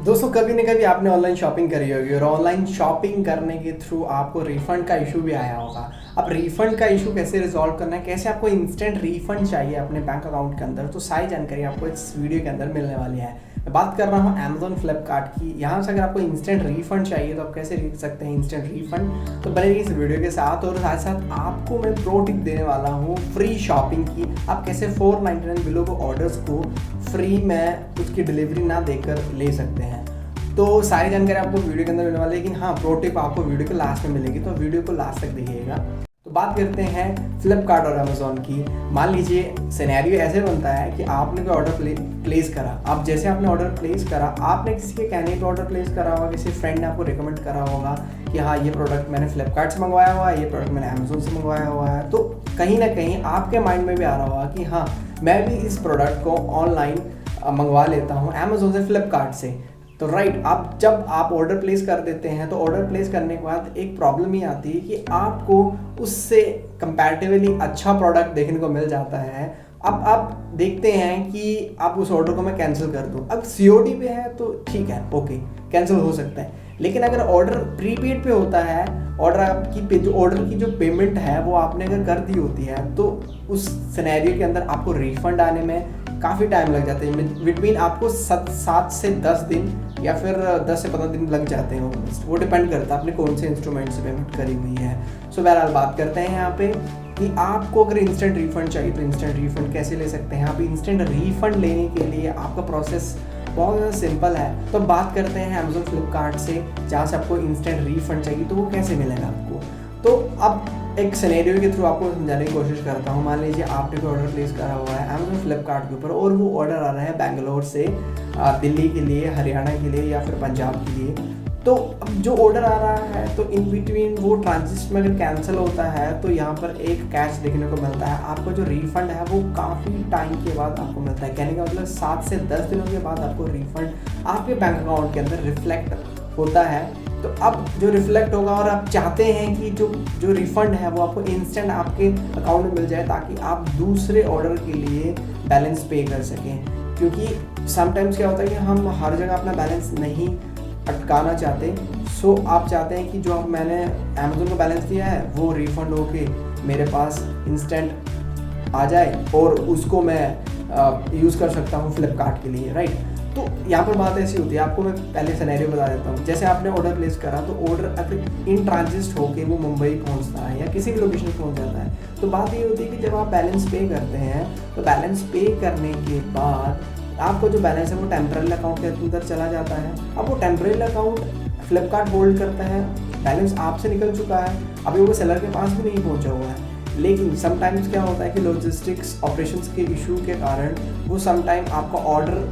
दोस्तों कभी न कभी आपने ऑनलाइन शॉपिंग करी होगी और ऑनलाइन शॉपिंग करने के थ्रू आपको रिफ़ंड का इशू भी आया होगा। अब रिफ़ंड का इशू कैसे रिज़ॉल्व करना है, कैसे आपको इंस्टेंट रिफ़ंड चाहिए अपने बैंक अकाउंट के अंदर, तो सारी जानकारी आपको इस वीडियो के अंदर मिलने वाली है। मैं बात कर रहा हूँ अमेज़न फ्लिपकार्ट की। यहाँ से अगर आपको इंस्टेंट रिफ़ंड चाहिए तो आप कैसे ले सकते हैं इंस्टेंट रिफ़ंड, तो बने रहिए इस वीडियो के साथ। और साथ साथ आपको मैं प्रो टिप देने वाला हूँ फ्री शॉपिंग की। आप कैसे 499 बिलो को ऑर्डर्स को फ्री में उसकी डिलीवरी ना देकर ले सकते हैं। तो सारी जानकारी आपको वीडियो के अंदर मिलने वाली है, लेकिन हाँ प्रो टिप आपको वीडियो के लास्ट में मिलेगी, तो वीडियो को लास्ट तक देखिएगा। तो बात करते हैं फ्लिपकार्ट और अमेज़ॉन की। मान लीजिए सिनेरियो ऐसे बनता है कि आपने कोई ऑर्डर प्लेस करा। अब जैसे आपने ऑर्डर प्लेस करा, आपने किसी के कहने पर ऑर्डर प्लेस करा होगा, किसी फ्रेंड ने आपको रिकमेंड करा होगा कि हाँ ये प्रोडक्ट मैंने फ्लिपकार्ट से मंगवाया हुआ है, ये प्रोडक्ट मैंने अमेज़ॉन से मंगवाया हुआ है। तो कहीं ना कहीं आपके माइंड में भी आ रहा होगा कि हाँ मैं भी इस प्रोडक्ट को ऑनलाइन मंगवा लेता हूँ अमेज़ॉन से, फ्लिपकार्ट से। तो राइट, आप जब आप ऑर्डर प्लेस कर देते हैं तो ऑर्डर प्लेस करने के बाद एक प्रॉब्लम ये आती है कि आपको उससे कंपैरेटिवली अच्छा प्रोडक्ट देखने को मिल जाता है। अब आप देखते हैं कि आप उस ऑर्डर को मैं कैंसिल कर दूं। अब सीओडी पे है तो ठीक है, ओके कैंसिल हो सकता है। लेकिन अगर ऑर्डर प्रीपेड पे होता है, ऑर्डर की जो पेमेंट है वो आपने अगर कर दी होती है, तो उस सिनेरियो के अंदर आपको रिफंड आने में काफ़ी टाइम लग जाते हैं। बिटवीन आपको 7 से 10 दिन या फिर 10 से 15 दिन लग जाते हैं। वो डिपेंड करता है आपने कौन से इंस्ट्रूमेंट से पेमेंट करी हुई है। सो बहरहाल बात करते हैं यहाँ पे कि आपको अगर इंस्टेंट रिफंड चाहिए तो इंस्टेंट रिफंड कैसे ले सकते हैं। आप इंस्टेंट रिफंड लेने के लिए आपका प्रोसेस बहुत ज़्यादा सिंपल है। तो बात करते हैं अमेज़ॉन फ्लिपकार्ट से, जहाँ से आपको इंस्टेंट रिफंड चाहिए तो वो कैसे मिलेगा आपको। तो अब एक सिनेरियो के थ्रू आपको समझाने की कोशिश करता हूँ। मान लीजिए आपने कोई ऑर्डर प्लेस करा हुआ है अमेज़ॉन फ्लिपकार्ट के ऊपर और वो ऑर्डर आ रहा है बेंगलोर से दिल्ली के लिए, हरियाणा के लिए या फिर पंजाब के लिए। तो अब जो ऑर्डर आ रहा है तो इन बिटवीन वो ट्रांजिट में अगर कैंसिल होता है तो यहाँ पर एक कैच देखने को मिलता है। आपका जो रिफंड है वो काफ़ी टाइम के बाद आपको मिलता है। कहने का मतलब 7 से 10 दिनों के बाद आपको रिफंड आपके बैंक अकाउंट के अंदर रिफ्लेक्ट होता है। तो अब जो रिफ्लेक्ट होगा और आप चाहते हैं कि जो रिफंड है वो आपको इंस्टेंट आपके अकाउंट में मिल जाए, ताकि आप दूसरे ऑर्डर के लिए बैलेंस पे कर सकें। क्योंकि समटाइम्स क्या होता है कि हम हर जगह अपना बैलेंस नहीं अटकाना चाहते। सो आप चाहते हैं कि जो अब मैंने अमेज़ॉन को बैलेंस दिया है वो रिफंड होके मेरे पास इंस्टेंट आ जाए और उसको मैं यूज़ कर सकता हूँ फ्लिपकार्ट के लिए, राइट। तो यहाँ पर बात ऐसी होती है, आपको मैं पहले सिनेरियो बता देता हूँ। जैसे आपने ऑर्डर प्लेस करा तो ऑर्डर अगर इन ट्रांजिट होके वो मुंबई पहुँचता है या किसी भी लोकेशन पर पहुँच जाता है, तो बात ये होती है कि जब आप बैलेंस पे करते हैं तो बैलेंस पे करने के बाद आपको जो बैलेंस है वो टेम्पररी अकाउंट के अंदर चला जाता है। अब वो टेम्पररी अकाउंट फ्लिपकार्ट होल्ड करता है, बैलेंस आपसे निकल चुका है, अभी वो सेलर के पास भी नहीं पहुँचा हुआ है। लेकिन समटाइम्स क्या होता है कि लॉजिस्टिक्स ऑपरेशंस के इशू के कारण वो समटाइम आपका ऑर्डर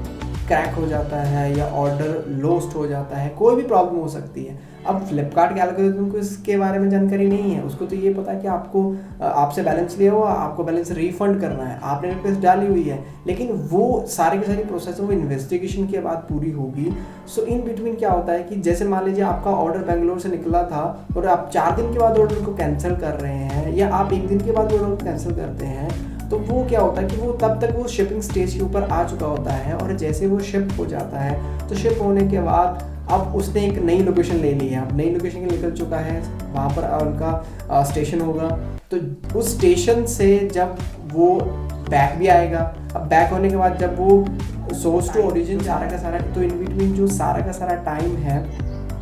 क्रैक हो जाता है या ऑर्डर लॉस्ट हो जाता है, कोई भी प्रॉब्लम हो सकती है। अब फ्लिपकार्ट के एल्गोरिथम को इसके बारे में जानकारी नहीं है। उसको तो ये पता है कि आपको आपसे बैलेंस लिया हुआ, आपको बैलेंस रिफंड करना है, आपने रिक्वेस्ट डाली हुई है, लेकिन वो सारी की सारी प्रोसेस वो इन्वेस्टिगेशन के बाद पूरी होगी। सो इन बिटवीन क्या होता है कि जैसे मान लीजिए आपका ऑर्डर बेंगलोर से निकला था और आप 4 दिन के बाद ऑर्डर को कैंसिल कर रहे हैं या आप 1 दिन के बाद ऑर्डर को कैंसिल करते हैं, तो वो क्या होता है कि वो तब तक वो शिपिंग स्टेज के ऊपर आ चुका होता है। और जैसे वो शिप हो जाता है तो शिप होने के बाद अब उसने एक नई लोकेशन ले ली है, अब नई लोकेशन के निकल चुका है, वहाँ पर उनका स्टेशन होगा। तो उस स्टेशन से जब वो बैक भी आएगा, अब बैक होने के बाद जब वो सोर्स टू ओरिजिन सारा का सारा, तो इन बिटवीन जो सारा का सारा टाइम है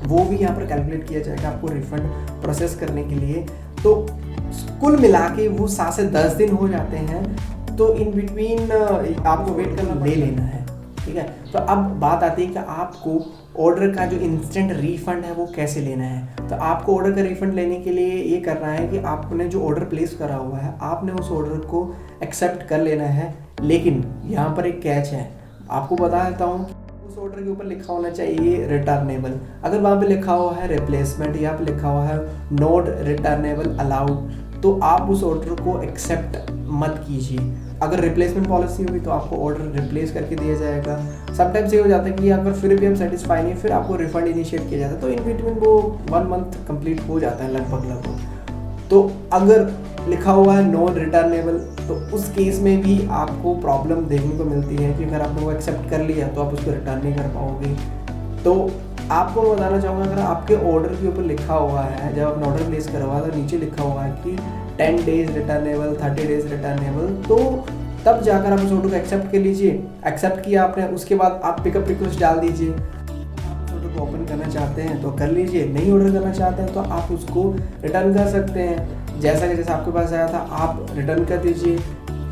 वो भी यहाँ पर कैलकुलेट किया जाएगा आपको रिफंड प्रोसेस करने के लिए। तो कुल मिला के वो 7 से 10 दिन हो जाते हैं। तो इन बिटवीन आपको वेट करना ले लेना है, ठीक है। तो अब बात आती है कि आपको ऑर्डर का जो इंस्टेंट रिफंड है वो कैसे लेना है। तो आपको ऑर्डर का रिफंड लेने के लिए ये करना है कि आपने जो ऑर्डर प्लेस करा हुआ है आपने उस ऑर्डर को एक्सेप्ट कर लेना है। लेकिन यहाँ पर एक कैच है, आपको बता देता हूँ। उस ऑर्डर के ऊपर लिखा होना चाहिए रिटर्नेबल। अगर वहाँ पे लिखा हुआ है रिप्लेसमेंट या पे लिखा हुआ है नॉट रिटर्नेबल अलाउड, तो आप उस ऑर्डर को एक्सेप्ट मत कीजिए। अगर रिप्लेसमेंट पॉलिसी होगी तो आपको ऑर्डर रिप्लेस करके दिया जाएगा। समटाइम्स ये हो जाता है कि अगर फिर भी हम सेटिस्फाई नहीं, फिर आपको रिफंड इनिशिएट किया जाता है। तो इन बिटवीन वो 1 मंथ कंप्लीट हो जाता है लगभग। तो अगर लिखा हुआ है नॉन रिटर्नेबल तो उस केस में भी आपको प्रॉब्लम देखने को मिलती है कि अगर आपने वो एक्सेप्ट कर लिया तो आप उसको रिटर्न नहीं कर पाओगे। तो आपको मैं बताना चाहूँगा, अगर आपके ऑर्डर के ऊपर लिखा हुआ है, जब आपने ऑर्डर प्लेस करा हुआ है तो नीचे लिखा हुआ है कि 10 डेज रिटर्नेबल, 30 डेज रिटर्नेबल, तो तब जाकर आप उस ऑर्डर को एक्सेप्ट कर लीजिए। एक्सेप्ट किया आपने, उसके बाद आप पिकअप रिक्वेस्ट डाल दीजिए। आप ऑर्डर को ओपन करना चाहते हैं तो कर लीजिए, नहीं ऑर्डर करना चाहते हैं तो आप उसको रिटर्न कर सकते हैं। जैसा आपके पास आया था आप रिटर्न कर दीजिए।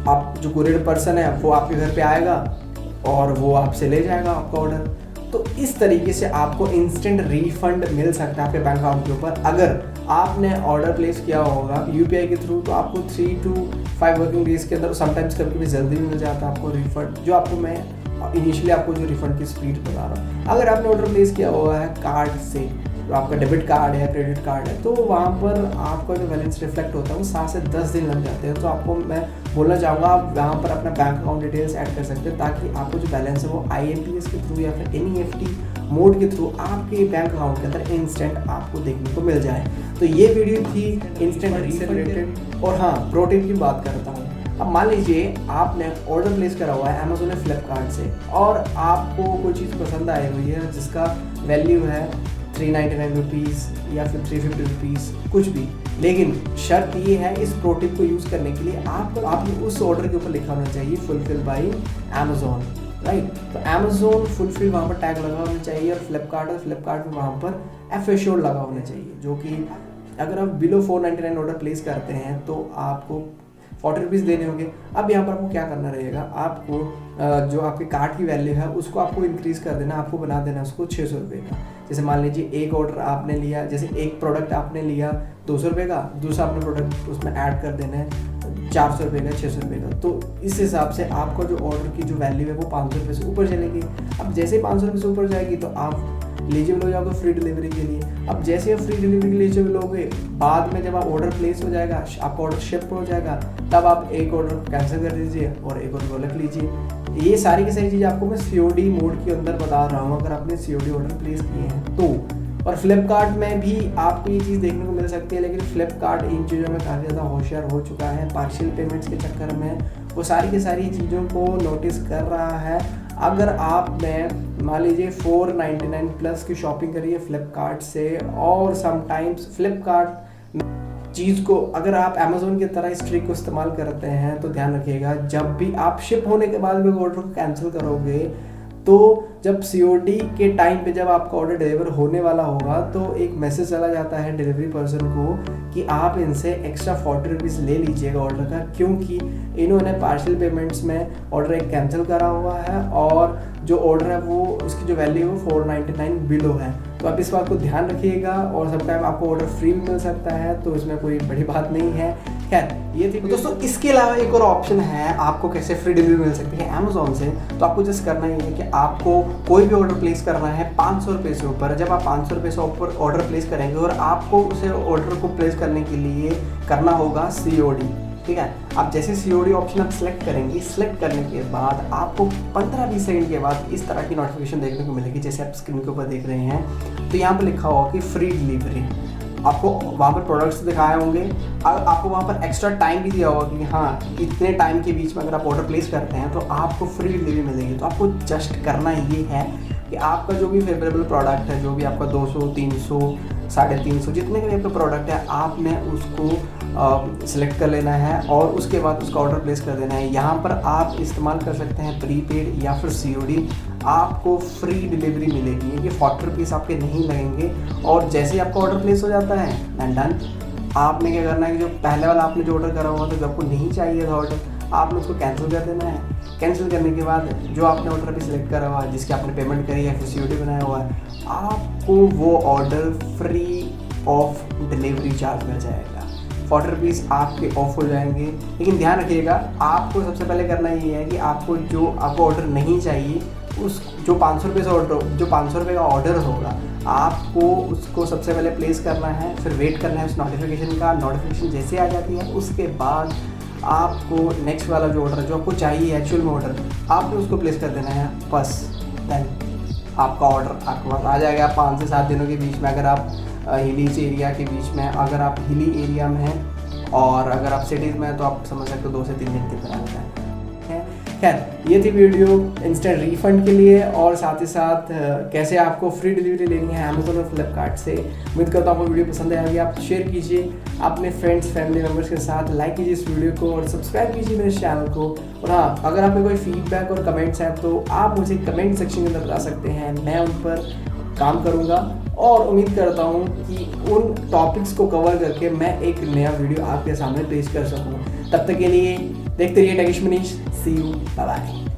आप जो कुरियर पर्सन है वो आपके घर पे आएगा और वो आपसे ले जाएगा आपका ऑर्डर। तो इस तरीके से आपको इंस्टेंट रिफंड मिल सकता है आपके बैंक अकाउंट के ऊपर। अगर आपने ऑर्डर प्लेस किया होगा यूपीआई के थ्रू तो आपको 3 to 5 वर्किंग डेज के अंदर, समटाइम्स कभी कभी जल्दी भी मिल जाता है आपको रिफंड, जो आपको मैं इनिशियली आपको जो रिफंड की स्पीड बता रहा हूँ। अगर आपने ऑर्डर प्लेस किया हुआ है कार्ड से, तो आपका डेबिट कार्ड है, क्रेडिट कार्ड है, तो वहाँ पर आपका जो बैलेंस रिफ्लेक्ट होता है वो 7 से 10 दिन लग जाते हैं। तो आपको मैं बोलना चाहूँगा आप वहाँ पर अपना बैंक अकाउंट डिटेल्स ऐड कर सकते हैं, ताकि आपको जो बैलेंस है वो IMPS के थ्रू या फिर NEFT मोड के थ्रू आपके बैंक अकाउंट के अंदर इंस्टेंट आपको देखने को मिल जाए। तो ये वीडियो थी इंस्टेंट रिलेटेड। और हाँ, प्रो टिप की बात करता हूँ। अब मान लीजिए आपने ऑर्डर प्लेस करा हुआ है अमेजोन या फ्लिपकार्ट से, और आपको कोई चीज़ पसंद आई हुई है जिसका वैल्यू है 399 रुपीज़ या फिर 350 रुपीज़, कुछ भी, लेकिन शर्त ये है इस प्रो टिप को यूज़ करने के लिए आपको उस ऑर्डर के ऊपर लिखा होना चाहिए फुलफिल बाई अमेजोन, राइट। तो अमेजोन फुलफिल वहाँ पर टैग लगा होना चाहिए, और फ्लिपकार्ट में वहाँ पर FA लगा होना चाहिए, जो कि अगर आप बिलो 499 ऑर्डर प्लेस करते हैं तो आपको 40 रुपीज़ देने होंगे। अब यहाँ पर आपको क्या करना रहेगा, आपको जो आपके कार्ट की वैल्यू है उसको आपको इंक्रीज़ कर देना, आपको बना देना उसको 600 रुपये का। जैसे मान लीजिए एक ऑर्डर आपने लिया, जैसे एक प्रोडक्ट आपने लिया 200 रुपये का, दूसरा आपने प्रोडक्ट उसमें ऐड कर देना है 400 रुपये का, 600 रुपये का। तो इस हिसाब से आपका जो ऑर्डर की जो वैल्यू है वो 500 रुपये से ऊपर चलेगी। अब जैसे 500 रुपये से ऊपर जाएगी तो आप एलिजिबल हो जाओगे फ्री डिलीवरी के लिए। अब जैसे आप फ्री डिलीवरी के लिए एलिजिबल होगे, बाद में जब आप ऑर्डर प्लेस हो जाएगा, आपका ऑर्डर शिप हो जाएगा, तब आप एक ऑर्डर कैंसिल कर दीजिए और एक ऑर्डर रख लीजिए। ये सारी की सारी चीज़ आपको मैं COD मोड के अंदर बता रहा हूँ, अगर आपने COD ऑर्डर प्लेस किए हैं तो। और फ्लिपकार्ट में भी आपको ये चीज़ देखने को मिल सकती है, लेकिन फ्लिपकार्ट इन चीज़ों में काफ़ी ज़्यादा होशियार हो चुका है। पार्शियल पेमेंट्स के चक्कर में वो सारी की सारी चीज़ों को नोटिस कर रहा है। अगर आपने मान लीजिए 499 प्लस की शॉपिंग करी है फ्लिपकार्ट से, और समटाइम्स फ्लिपकार्ट चीज़ को अगर आप अमेजोन की तरह इस ट्रिक को इस्तेमाल करते हैं तो ध्यान रखिएगा, जब भी आप शिप होने के बाद भी ऑर्डर को कैंसिल करोगे तो जब COD के टाइम पे जब आपका ऑर्डर डिलीवर होने वाला होगा तो एक मैसेज चला जाता है डिलीवरी पर्सन को कि आप इनसे एक्स्ट्रा 40 रुपीज़ ले लीजिएगा ऑर्डर का, क्योंकि इन्होंने पार्शियल पेमेंट्स में ऑर्डर एक कैंसिल करा हुआ है और जो ऑर्डर है वो उसकी जो वैल्यू है वो 499 बिलो है। तो आप इस बात को ध्यान रखिएगा, और समटाइम आपको ऑर्डर फ्री भी मिल सकता है, तो इसमें कोई बड़ी बात नहीं है। खैर ये थी दोस्तों। इसके अलावा एक और ऑप्शन है आपको कैसे फ्री डिलीवरी मिल सकती है अमेजोन से। तो आपको जस्ट करना ही है कि आपको कोई भी ऑर्डर प्लेस करना है 500 रुपये से ऊपर। जब आप 500 रुपये से ऊपर ऑर्डर प्लेस करेंगे और आपको उसे ऑर्डर को प्लेस करने के लिए करना होगा COD, ठीक है। आप जैसे COD ऑप्शन आप सेलेक्ट करेंगे, सेलेक्ट करने के बाद आपको 15-20 सेकंड के बाद इस तरह की नोटिफिकेशन देखने को मिलेगी, जैसे आप स्क्रीन के ऊपर देख रहे हैं। तो यहाँ पर लिखा होगा कि फ्री डिलीवरी, आपको वहाँ पर प्रोडक्ट्स दिखाए होंगे, आपको वहाँ पर एक्स्ट्रा टाइम भी दिया होगा कि हाँ इतने टाइम के बीच में अगर आप ऑर्डर प्लेस करते हैं तो आपको फ्री डिलीवरी मिलेगी। तो आपको जस्ट करना ये है कि आपका जो भी फेवरेबल प्रोडक्ट है, जो भी आपका 200, 300, 350 जितने का भी आपका प्रोडक्ट है, आपने उसको सिलेक्ट कर लेना है और उसके बाद उसका ऑर्डर प्लेस कर देना है। यहाँ पर आप इस्तेमाल कर सकते हैं प्रीपेड या फिर COD, आपको फ्री डिलीवरी मिलेगी। ये 40 रुपीज़ आपके नहीं लगेंगे। और जैसे ही आपका ऑर्डर प्लेस हो जाता है एंड डन, आपने क्या करना है कि जो पहले वाला आपने जो ऑर्डर करा हुआ था, जो आपको नहीं चाहिए था ऑर्डर, आपने उसको कैंसिल कर देना है। कैंसिल करने के बाद जो आपने ऑर्डर अभी सिलेक्ट करा हुआ है, जिसकी आपने पेमेंट करी है, फिर COD बनाया हुआ है, आपको वो order free of delivery charge मिल जाएगा। 40 रुपीज़ आपके ऑफ हो जाएंगे। लेकिन ध्यान रखिएगा, आपको सबसे पहले करना ये है कि आपको जो आपको ऑर्डर नहीं चाहिए, उस जो 500 रुपये से ऑर्डर, जो 500 रुपये का ऑर्डर होगा, आपको उसको सबसे पहले प्लेस करना है, फिर वेट करना है उस नोटिफिकेशन का। नोटिफिकेशन जैसे आ जाती है उसके बाद आपको नेक्स्ट वाला जो ऑर्डर जो आपको चाहिए एक्चुअल में ऑर्डर, आपको उसको प्लेस कर देना है, बस देन आपका ऑर्डर आपके पास आ जाएगा 5 से 7 दिनों के बीच में। अगर आप हिलीज एरिया के बीच में, अगर आप हिली एरिया में हैं, और अगर आप सिटीज़ में हैं तो आप समझ सकते हो 2 से 3 दिन के अंदर आ जाता है। खैर ये थी वीडियो इंस्टेंट रिफंड के लिए, और साथ ही साथ कैसे आपको फ्री डिलीवरी लेनी है अमेजोन और फ्लिपकार्ट से। उम्मीद करता हूँ आपको वीडियो पसंद आएगी। आप शेयर कीजिए अपने फ्रेंड्स फैमिली मेम्बर्स के साथ, लाइक कीजिए इस वीडियो को और सब्सक्राइब कीजिए मेरे चैनल को। और हाँ, अगर आप में कोई फीडबैक और कमेंट्स हैं तो आप मुझे कमेंट सेक्शन के अंदर बता सकते हैं, मैं उन पर काम करूँगा और उम्मीद करता हूँ कि उन टॉपिक्स को कवर करके मैं एक नया वीडियो आपके सामने पेश कर सकूँ। तब तक के लिए देखते रहिए टेकिश मनीष। सी यू, बाय बाय।